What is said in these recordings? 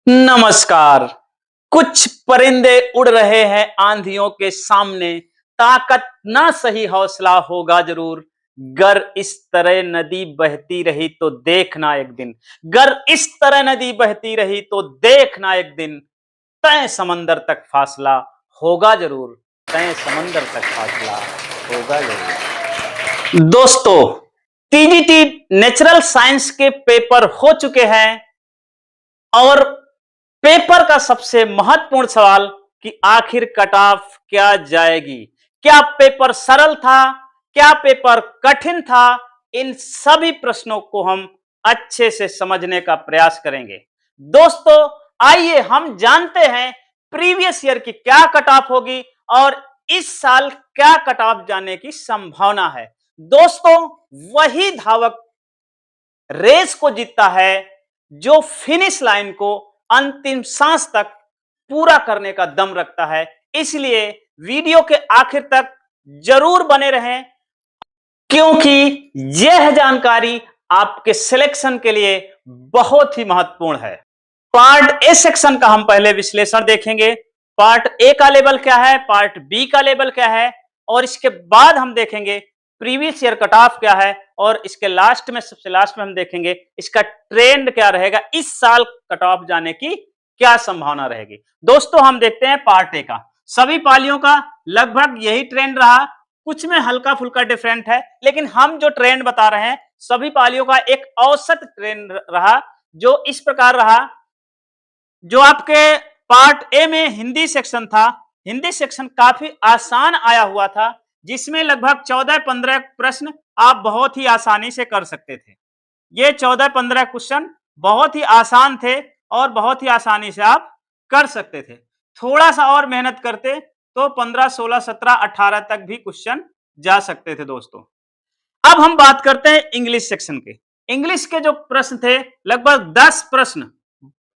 नमस्कार। कुछ परिंदे उड़ रहे हैं आंधियों के सामने, ताकत ना सही हौसला होगा जरूर। गर इस तरह नदी बहती रही तो देखना एक दिन, गर इस तरह नदी बहती रही तो देखना एक दिन, तय समंदर तक फासला होगा जरूर, तय समंदर तक फासला होगा जरूर। दोस्तों, टीजीटी नेचुरल साइंस के पेपर हो चुके हैं और पेपर का सबसे महत्वपूर्ण सवाल कि आखिर कट ऑफ क्या जाएगी। क्या पेपर सरल था, क्या पेपर कठिन था, इन सभी प्रश्नों को हम अच्छे से समझने का प्रयास करेंगे। दोस्तों, आइए हम जानते हैं प्रीवियस ईयर की क्या कट ऑफ होगी और इस साल क्या कट ऑफ जाने की संभावना है। दोस्तों, वही धावक रेस को जीतता है जो फिनिश लाइन को अंतिम सांस तक पूरा करने का दम रखता है। इसलिए वीडियो के आखिर तक जरूर बने रहें, क्योंकि यह जानकारी आपके सिलेक्शन के लिए बहुत ही महत्वपूर्ण है। पार्ट ए सेक्शन का हम पहले विश्लेषण देखेंगे। पार्ट ए का लेवल क्या है, पार्ट बी का लेवल क्या है, और इसके बाद हम देखेंगे प्रीवियस ईयर कट ऑफ क्या है, और इसके लास्ट में, सबसे लास्ट में हम देखेंगे इसका ट्रेंड क्या रहेगा, इस साल कट ऑफ जाने की क्या संभावना रहेगी। दोस्तों, हम देखते हैं पार्ट ए का। सभी पालियों का लगभग यही ट्रेंड रहा, कुछ में हल्का फुल्का डिफरेंट है, लेकिन हम जो ट्रेंड बता रहे हैं सभी पालियों का एक औसत ट्रेंड रहा, जो इस प्रकार रहा। जो आपके पार्ट ए में हिंदी सेक्शन था, हिंदी सेक्शन काफी आसान आया हुआ था, जिसमें लगभग 14-15 प्रश्न आप बहुत ही आसानी से कर सकते थे। ये 14-15 क्वेश्चन बहुत ही आसान थे और बहुत ही आसानी से आप कर सकते थे। थोड़ा सा और मेहनत करते तो 15, 16, 17, 18 तक भी क्वेश्चन जा सकते थे। दोस्तों, अब हम बात करते हैं इंग्लिश सेक्शन के। इंग्लिश के जो प्रश्न थे, लगभग 10 प्रश्न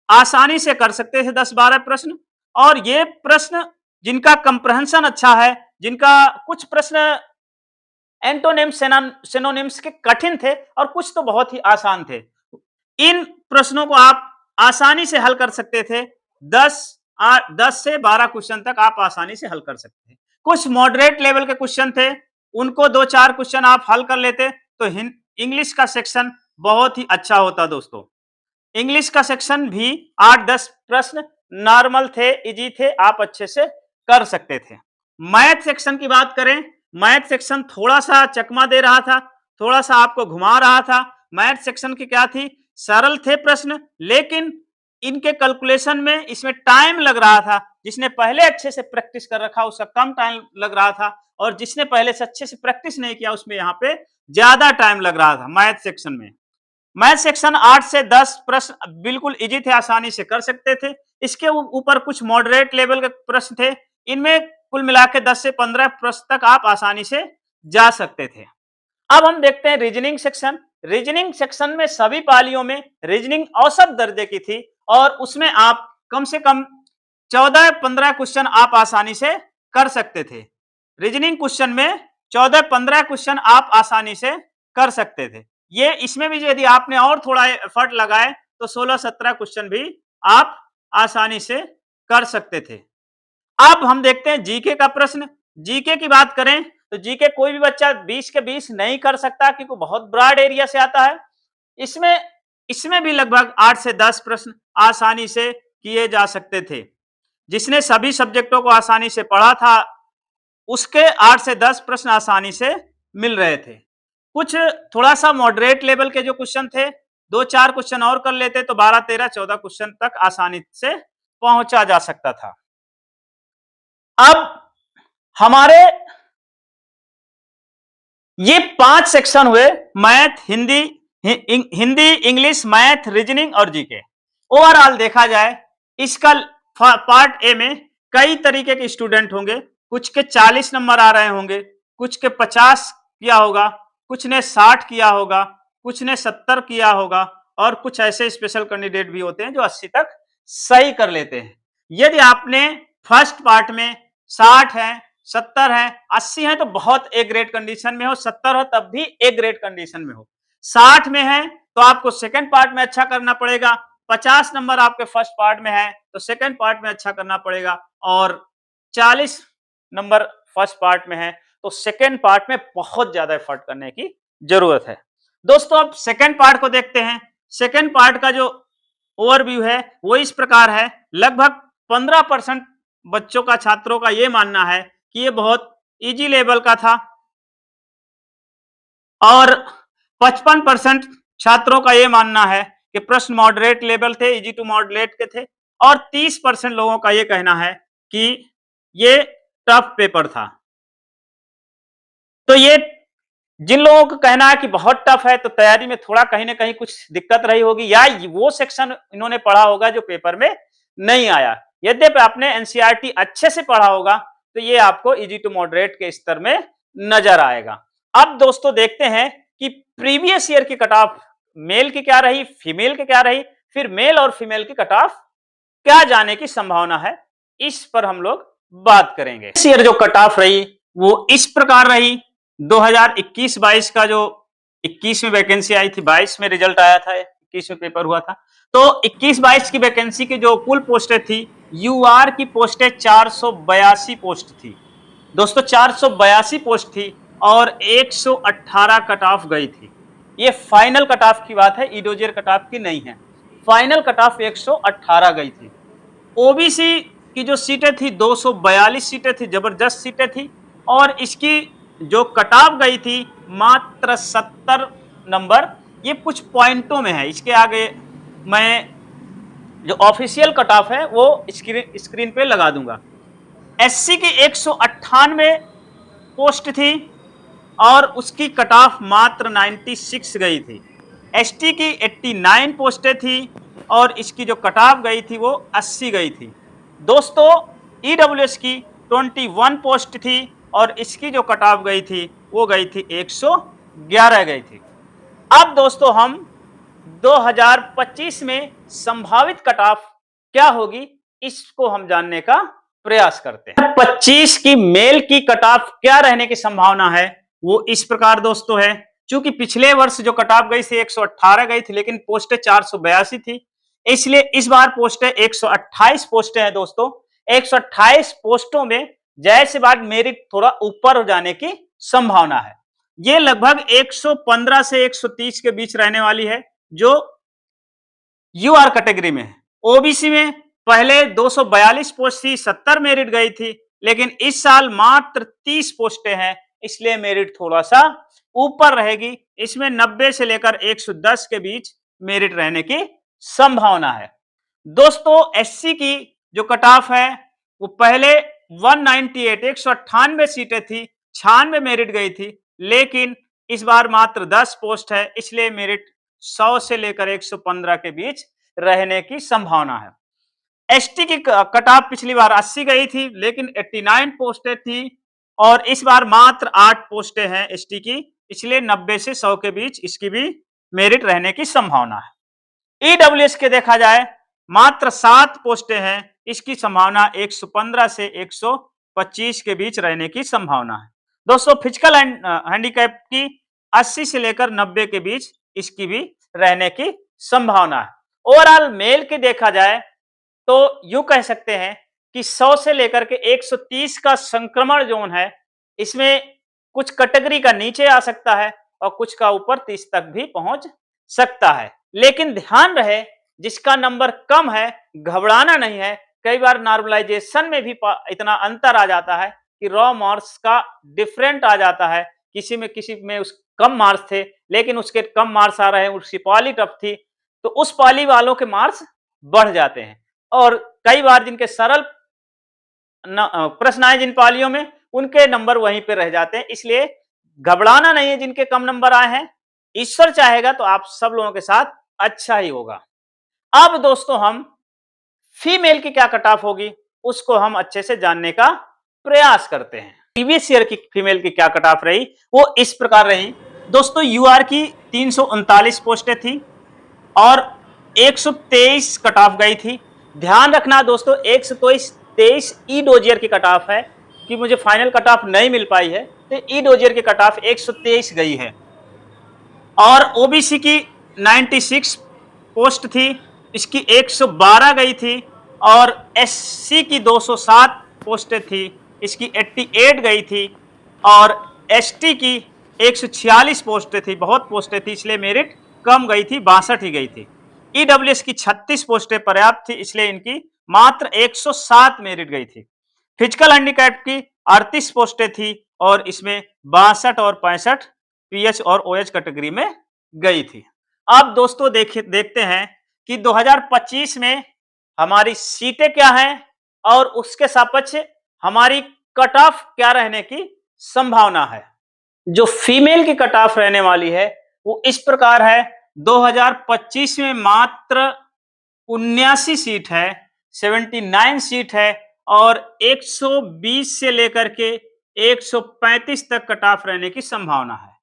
आसानी से कर सकते थे, 10-12 प्रश्न। और ये प्रश्न जिनका कंप्रहेंशन अच्छा है, जिनका कुछ प्रश्न एंटोनिम्स सिनोनिम्स के कठिन थे और कुछ तो बहुत ही आसान थे, इन प्रश्नों को आप आसानी से हल कर सकते थे। 10 से 12 क्वेश्चन तक आप आसानी से हल कर सकते थे। कुछ मॉडरेट लेवल के क्वेश्चन थे, उनको 2-4 क्वेश्चन आप हल कर लेते तो इंग्लिश का सेक्शन बहुत ही अच्छा होता। दोस्तों, इंग्लिश का सेक्शन भी 8-10 प्रश्न नॉर्मल थे, इजी थे, आप अच्छे से कर सकते थे। मैथ सेक्शन की बात करें, मैथ सेक्शन थोड़ा सा चकमा दे रहा था, थोड़ा सा आपको घुमा रहा था। मैथ सेक्शन की क्या थी, सरल थे प्रश्न, लेकिन इनके कैलकुलेशन में इसमें टाइम लग रहा था। जिसने पहले अच्छे से प्रैक्टिस कर रखा उसका कम टाइम लग रहा था, और जिसने पहले से अच्छे से प्रैक्टिस नहीं किया उसमें यहाँ पे ज्यादा टाइम लग रहा था मैथ सेक्शन में। मैथ सेक्शन 8 से 10 प्रश्न बिल्कुल इजी थे, आसानी से कर सकते थे। इसके ऊपर कुछ मॉडरेट लेवल के प्रश्न थे, इनमें कुल मिला के 10 से 15 प्रश्न तक आप आसानी से जा सकते थे। अब हम देखते हैं रीजनिंग सेक्शन। रीजनिंग सेक्शन में सभी पालियों में रीजनिंग औसत दर्जे की थी, और उसमें आप कम से कम 14-15 क्वेश्चन आप आसानी से कर सकते थे। रीजनिंग क्वेश्चन में 14-15 क्वेश्चन आप आसानी से कर सकते थे। ये इसमें भी यदि आपने और थोड़ा एफर्ट लगाए तो 16-17 क्वेश्चन भी आप आसानी से कर सकते थे। अब हम देखते हैं जीके का प्रश्न। जीके की बात करें तो जीके कोई भी बच्चा 20 के 20 नहीं कर सकता, क्योंकि बहुत ब्रॉड एरिया से आता है। इसमें इसमें भी लगभग 8 से 10 प्रश्न आसानी से किए जा सकते थे। जिसने सभी सब्जेक्टों को आसानी से पढ़ा था उसके 8 से 10 प्रश्न आसानी से मिल रहे थे। कुछ थोड़ा सा मॉडरेट लेवल के जो क्वेश्चन थे, 2-4 क्वेश्चन और कर लेते तो 12, 13, 14 क्वेश्चन तक आसानी से पहुंचा जा सकता था। अब हमारे ये 5 सेक्शन हुए, math, Hindi, Hindi, English, math, reasoning और जीके। ओवरऑल देखा जाए इसका पार्ट ए में कई तरीके के स्टूडेंट होंगे। कुछ के 40 नंबर आ रहे होंगे, कुछ के 50 किया होगा, कुछ ने 60 किया होगा, कुछ ने 70 किया होगा, और कुछ ऐसे स्पेशल कैंडिडेट भी होते हैं जो 80 तक सही कर लेते हैं। यदि आपने फर्स्ट पार्ट में 60 है, 70 है, 80 है तो बहुत ए ग्रेड कंडीशन में हो, 70 हो तब भी ए ग्रेड कंडीशन में हो, 60 में है तो आपको सेकंड पार्ट में अच्छा करना पड़ेगा, 50 नंबर आपके फर्स्ट पार्ट में है तो सेकंड पार्ट में अच्छा करना पड़ेगा, और 40 नंबर फर्स्ट पार्ट में है तो सेकंड पार्ट में बहुत ज्यादा एफर्ट करने की जरूरत है। दोस्तों अब सेकंड पार्ट को देखते हैं। सेकंड पार्ट का जो ओवरव्यू है वो इस प्रकार है। लगभग 15% बच्चों का, छात्रों का ये मानना है कि ये बहुत इजी लेवल का था, और 55% छात्रों का ये मानना है कि प्रश्न मॉडरेट लेवल थे, इजी टू मॉडरेट के थे, और 30% लोगों का ये कहना है कि ये टफ पेपर था। तो ये जिन लोगों का कहना है कि बहुत टफ है तो तैयारी में थोड़ा कहीं ना कहीं कुछ दिक्कत रही होगी, या वो सेक्शन इन्होंने पढ़ा होगा जो पेपर में नहीं आया। यद्यपि आपने एनसीईआरटी अच्छे से पढ़ा होगा तो ये आपको इजी टू मॉडरेट के स्तर में नजर आएगा। अब दोस्तों देखते हैं कि प्रीवियस ईयर की कट ऑफ मेल की क्या रही, फीमेल की क्या रही, फिर मेल और फीमेल की कट ऑफ क्या जाने की संभावना है, इस पर हम लोग बात करेंगे। इस ईयर जो कट ऑफ रही वो इस प्रकार रही। 2021-22 का जो 21 में वैकेंसी आई थी, 22 में रिजल्ट आया था, 21 में पेपर हुआ था, तो 21-22 की वैकेंसी की जो कुल पोस्टें थी, यूआर की पोस्टें 482 पोस्ट थी दोस्तों, 482 पोस्ट थी, और 118 कट ऑफ गई थी। ये फाइनल कट ऑफ की बात है, इडोजियर कट ऑफ की नहीं है। फाइनल कट ऑफ 118 गई थी। ओबीसी की जो सीटें थी 242 सीटें थी, जबरदस्त सीटें थी, और इसकी जो कट ऑफ गई थी मात्र 70 नंबर। ये कुछ पॉइंटों में है, इसके आगे मैं जो ऑफिशियल कट ऑफ है वो स्क्रीन पे लगा दूंगा। एससी की 198 पोस्ट थी और उसकी कट ऑफ मात्र 96 गई थी। एसटी की 89 पोस्टें थी और इसकी जो कट ऑफ गई थी वो 80 गई थी। दोस्तों ईडब्ल्यूएस की 21 पोस्ट थी और इसकी जो कट ऑफ गई थी वो गई थी 111 गई थी। अब दोस्तों हम 2025 में संभावित कट ऑफ क्या होगी इसको हम जानने का प्रयास करते हैं। 25 की मेल की कट ऑफ क्या रहने की संभावना है वो इस प्रकार दोस्तों है। चूंकि पिछले वर्ष जो कट ऑफ गई थी 118 गई थी, लेकिन पोस्टें 482 थी, इसलिए इस बार पोस्टें 128 पोस्टें हैं दोस्तों। 128 पोस्टों में जैसे बात मेरिट थोड़ा ऊपर हो जाने की संभावना है। ये लगभग 115 से 130 के बीच रहने वाली है जो यूआर कैटेगरी में है। ओबीसी में पहले 242 पोस्ट थी, 70 मेरिट गई थी, लेकिन इस साल मात्र 30 पोस्टें हैं, इसलिए मेरिट थोड़ा सा ऊपर रहेगी। इसमें 90 से लेकर 110 के बीच मेरिट रहने की संभावना है। दोस्तों एससी की जो कट ऑफ है वो पहले 198 सीटें थी, 96 मेरिट गई थी, लेकिन इस बार मात्र 10 पोस्ट है, इसलिए मेरिट 100 से लेकर 115 के बीच रहने की संभावना है। एसटी की कट ऑफ पिछली बार 80 गई थी, लेकिन 89 पोस्टें थी और इस बार मात्र 8 पोस्टें हैं एसटी की, इसलिए 90 से 100 के बीच इसकी भी मेरिट रहने की संभावना है। ईडब्ल्यूएस के देखा जाए मात्र 7 पोस्टें हैं, इसकी संभावना 115 से 125 के बीच रहने की संभावना है। दोस्तों फिजिकल हैंडीकैप की 80 से लेकर 90 के बीच इसकी भी रहने की संभावना है। ओवरऑल मेल की देखा जाए तो यूं कह सकते हैं कि 100 से लेकर के 130 का संक्रमण जोन है, इसमें कुछ कैटेगरी का नीचे आ सकता है और कुछ का ऊपर 30 तक भी पहुंच सकता है। लेकिन ध्यान रहे जिसका नंबर कम है घबराना नहीं है। कई बार नॉर्मलाइजेशन में भी इतना अंतर आ जाता है कि रॉ मार्क्स का डिफरेंट आ जाता है, किसी में उस कम मार्क्स थे लेकिन उसके कम मार्क्स आ रहे हैं, उसकी पॉली टफ थी तो उस पॉली वालों के मार्क्स बढ़ जाते हैं, और कई बार जिनके सरल प्रश्न आए जिन पालियों में उनके नंबर वहीं पे रह जाते हैं। इसलिए घबराना नहीं है जिनके कम नंबर आए हैं, ईश्वर चाहेगा तो आप सब लोगों के साथ अच्छा ही होगा। अब दोस्तों हम फीमेल की क्या कट ऑफ होगी उसको हम अच्छे से जानने का प्रयास करते हैं। प्रीवियस ईयर की फीमेल की क्या कट ऑफ रही वो इस प्रकार रही। दोस्तों यूआर की 339 पोस्टें थी और 123 कट ऑफ गई थी। ध्यान रखना दोस्तों 123 ई डोजियर की कट ऑफ है कि मुझे फाइनल कट ऑफ नहीं मिल पाई है, तो ई डोजियर की कट ऑफ 123 गई है। और ओबीसी की 96 पोस्ट थी, इसकी 112 गई थी और एससी की 207 पोस्टें थी, इसकी 88 गई थी और एसटी की 146 पोस्टें थी, बहुत पोस्टें थी इसलिए मेरिट कम गई थी, 62 ही गई थी। ईडब्ल्यूएस की 36 पोस्टें पर्याप्त थी इसलिए इनकी मात्र 107 मेरिट गई थी। फिजिकल हैंडीकैप की 38 पोस्टें थी और इसमें 62 और 65 पीएच और ओएच कैटेगरी में गई थी। अब दोस्तों देखते हैं कि 2025 में हमारी सीटें क्या हैं और उसके सापेक्ष हमारी कट ऑफ क्या रहने की संभावना है। जो फीमेल की कट ऑफ रहने वाली है वो इस प्रकार है। 2025 में मात्र 79 सीट है, 79 सीट है और 120 से लेकर के 135 तक कट ऑफ रहने की संभावना है।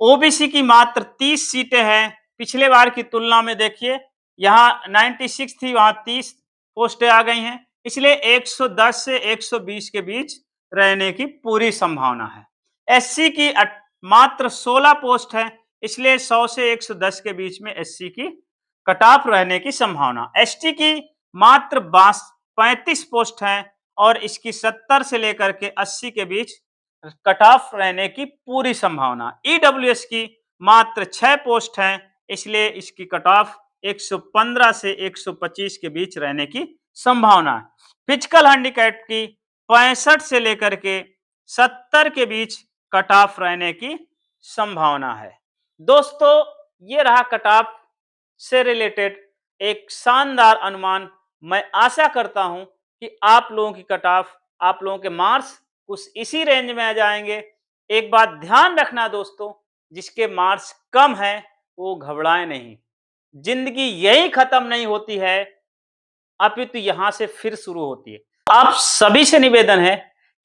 ओबीसी की मात्र 30 सीटें हैं। पिछले बार की तुलना में देखिए, यहाँ 96 थी, वहां 30 पोस्टें आ गई हैं, इसलिए 110 से 120 के बीच रहने की पूरी संभावना है। एससी की मात्र 16 पोस्ट है, इसलिए 100 से 110 के बीच में एससी की कट ऑफ रहने की संभावना। एसटी की मात्र 35 पोस्ट हैं और इसकी 70 से लेकर के 80 के बीच कट ऑफ रहने की पूरी संभावना। ईडब्ल्यूएस की मात्र 6 पोस्ट हैं, इसलिए इसकी कट ऑफ 115 से 125 के बीच रहने की संभावना है। फिजिकल हैंडीकैप की 65 से लेकर के 70 के बीच कट ऑफ रहने की संभावना है। दोस्तों, ये रहा कट ऑफ से रिलेटेड एक शानदार अनुमान। मैं आशा करता हूं कि आप लोगों की कट ऑफ, आप लोगों के मार्क्स कुछ इसी रेंज में आ जाएंगे। एक बात ध्यान रखना दोस्तों, जिसके मार्क्स कम है वो घबराए नहीं। जिंदगी यही खत्म नहीं होती है, अपितु यहां से फिर शुरू होती है। आप सभी से निवेदन है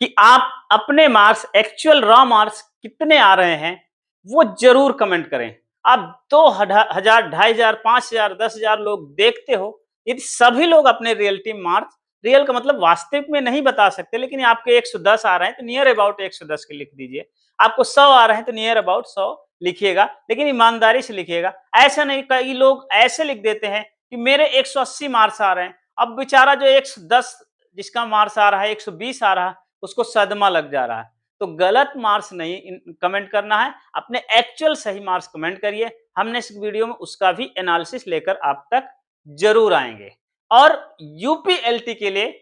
कि आप अपने मार्क्स, एक्चुअल रॉ मार्क्स कितने आ रहे हैं वो जरूर कमेंट करें। आप 2000, 2500, 5000, 10,000 लोग देखते हो, यदि सभी लोग अपने रियलिटी मार्क्स, रियल का मतलब वास्तविक में नहीं बता सकते, लेकिन आपके 110 आ रहे हैं तो नियर अबाउट 110 के लिख दीजिए। आपको 100 आ रहे हैं तो नियर अबाउट 100 लिखिएगा, लेकिन ईमानदारी से लिखिएगा। ऐसा नहीं, कई लोग ऐसे लिख देते हैं कि मेरे 180 मार्क्स आ रहे हैं, अब बेचारा जो 110 जिसका मार्क्स आ रहा है, 120 आ रहा है, उसको सदमा लग जा रहा है। तो गलत मार्क्स नहीं कमेंट करना है, अपने एक्चुअल सही मार्क्स कमेंट करिए। हमने इस वीडियो में उसका भी एनालिसिस लेकर आप तक जरूर आएंगे और यूपीएलटी के लिए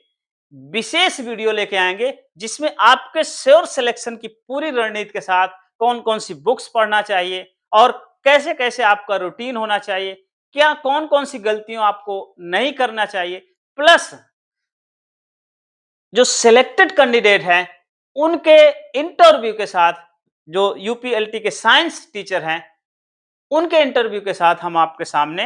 विशेष वीडियो लेके आएंगे जिसमें आपके श्योर सिलेक्शन की पूरी रणनीति के साथ कौन कौन सी बुक्स पढ़ना चाहिए और कैसे कैसे आपका रूटीन होना चाहिए, क्या कौन कौन सी गलतियों आपको नहीं करना चाहिए, प्लस जो सिलेक्टेड कैंडिडेट हैं उनके इंटरव्यू के साथ, जो यूपीएलटी के साइंस टीचर हैं उनके इंटरव्यू के साथ हम आपके सामने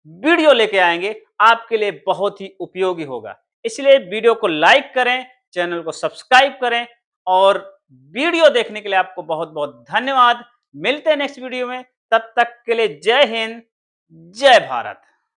वीडियो लेके आएंगे, आपके लिए बहुत ही उपयोगी होगा। इसलिए वीडियो को लाइक करें, चैनल को सब्सक्राइब करें और वीडियो देखने के लिए आपको बहुत बहुत धन्यवाद। मिलते हैं नेक्स्ट वीडियो में, तब तक के लिए जय हिंद, जय भारत।